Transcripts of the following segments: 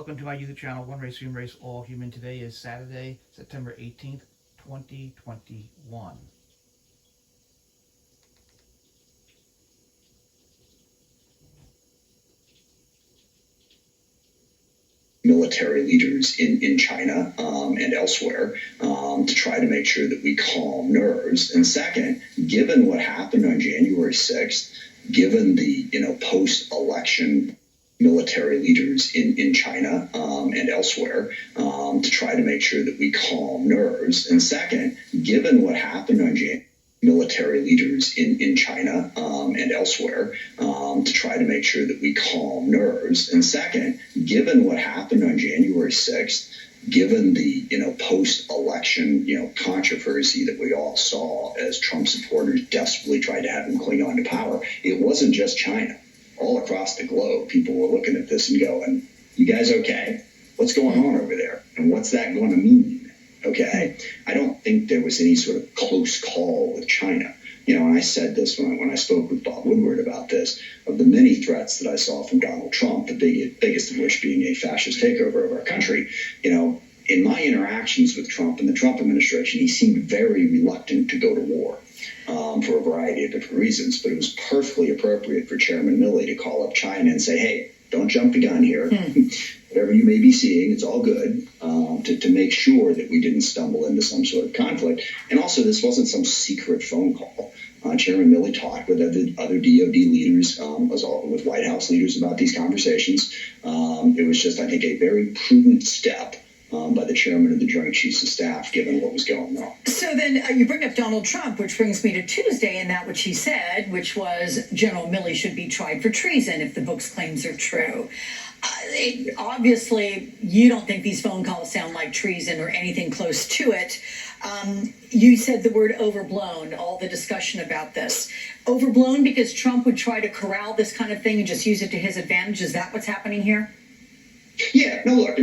welcome to my YouTube channel, One Race, Human Race, All Human. Today is Saturday, September 18th, 2021. Military leaders in China and elsewhere to try to make sure that we calm nerves. And second, given what happened on January 6th, given the post-election military leaders in China and elsewhere to try to make sure that we calm nerves. And second, given what happened on military leaders in China and elsewhere to try to make sure that we calm nerves. And second, given what happened on January 6th, given the post-election controversy that we all saw as Trump supporters desperately tried to have him cling on to power, it wasn't just China. All across the globe, people were looking at this and going, "You guys okay? What's going on over there? And what's that going to mean?" Okay, I don't think there was any sort of close call with China. And I said this when I spoke with Bob Woodward about this, of the many threats that I saw from Donald Trump, the biggest of which being a fascist takeover of our country. In my interactions with Trump and the Trump administration, he seemed very reluctant to go to war for a variety of different reasons. But it was perfectly appropriate for Chairman Millet to call up China and say, "Hey, don't jump the gun here. Whatever you may be seeing, it's all good," to make sure that we didn't stumble into some sort of conflict. And also, this wasn't some secret phone call. Chairman Millet talked with other DOD leaders, with White House leaders about these conversations. It was just, I think, a very prudent step by the chairman of the Joint Chiefs of Staff, given what was going on. So then you bring up Donald Trump, which brings me to Tuesday and that which he said, which was General Milley should be tried for treason if the book's claims are true. Obviously, you don't think these phone calls sound like treason or anything close to it. You said the word overblown, all the discussion about this. Overblown because Trump would try to corral this kind of thing and just use it to his advantage. Is that what's happening here? Yeah, no, look,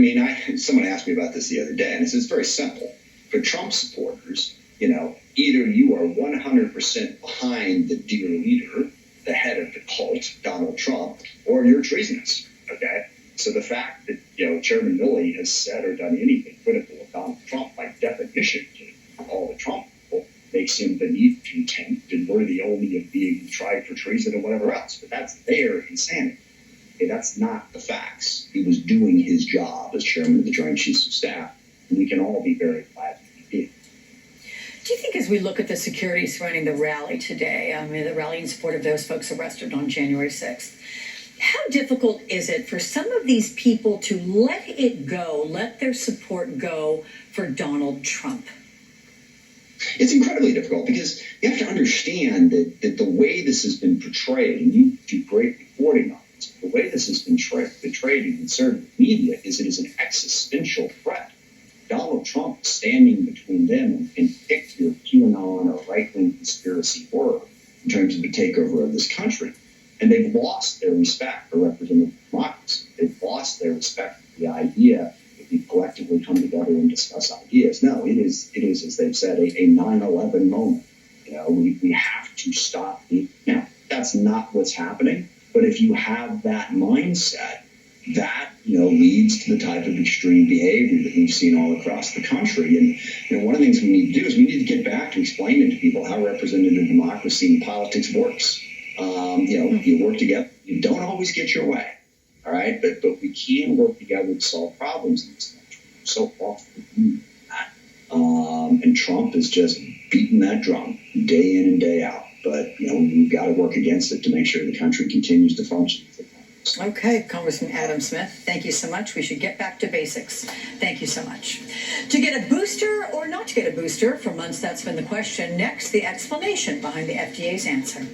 someone asked me about this the other day, and it's very simple. For Trump supporters, either you are 100% behind the dear leader, the head of the cult, Donald Trump, or you're treasonous, okay? So the fact that, Chairman Millet has said or done anything critical of Donald Trump, by definition, to all the Trump people, makes him beneath contempt and worthy only of being tried for treason or whatever else. But that's their insanity. Okay, that's not the facts. He was doing his job as chairman of the Joint Chiefs of Staff, and we can all be very glad that he did. Do you think as we look at the security surrounding the rally today, the rally in support of those folks arrested on January 6th, how difficult is it for some of these people to let it go, let their support go for Donald Trump? It's incredibly difficult because you have to understand that the way this has been portrayed, and you do great reporting on this, the way this has been portrayed in conservative media is it is an existential threat. Donald Trump is standing between them and pick your QAnon or right-wing conspiracy horror in terms of the takeover of this country. And they've lost their respect for representative democracy. They've lost their respect for the idea that we collectively come together and discuss ideas. No, it is, as they've said, a 9/11 moment. We have to stop. Now, that's not what's happening. But if you have that mindset, that leads to the type of extreme behavior that we've seen all across the country. And one of the things we need to do is we need to get back to explaining to people how representative democracy and politics works. You work together. You don't always get your way, all right? But we can work together to solve problems in this country. So often we do that. And Trump is just beating that drum day in and day out. But, we've got to work against it to make sure the country continues to function. Okay, Congressman Adam Smith, thank you so much. We should get back to basics. Thank you so much. To get a booster or not to get a booster, for months that's been the question. Next, the explanation behind the FDA's answer.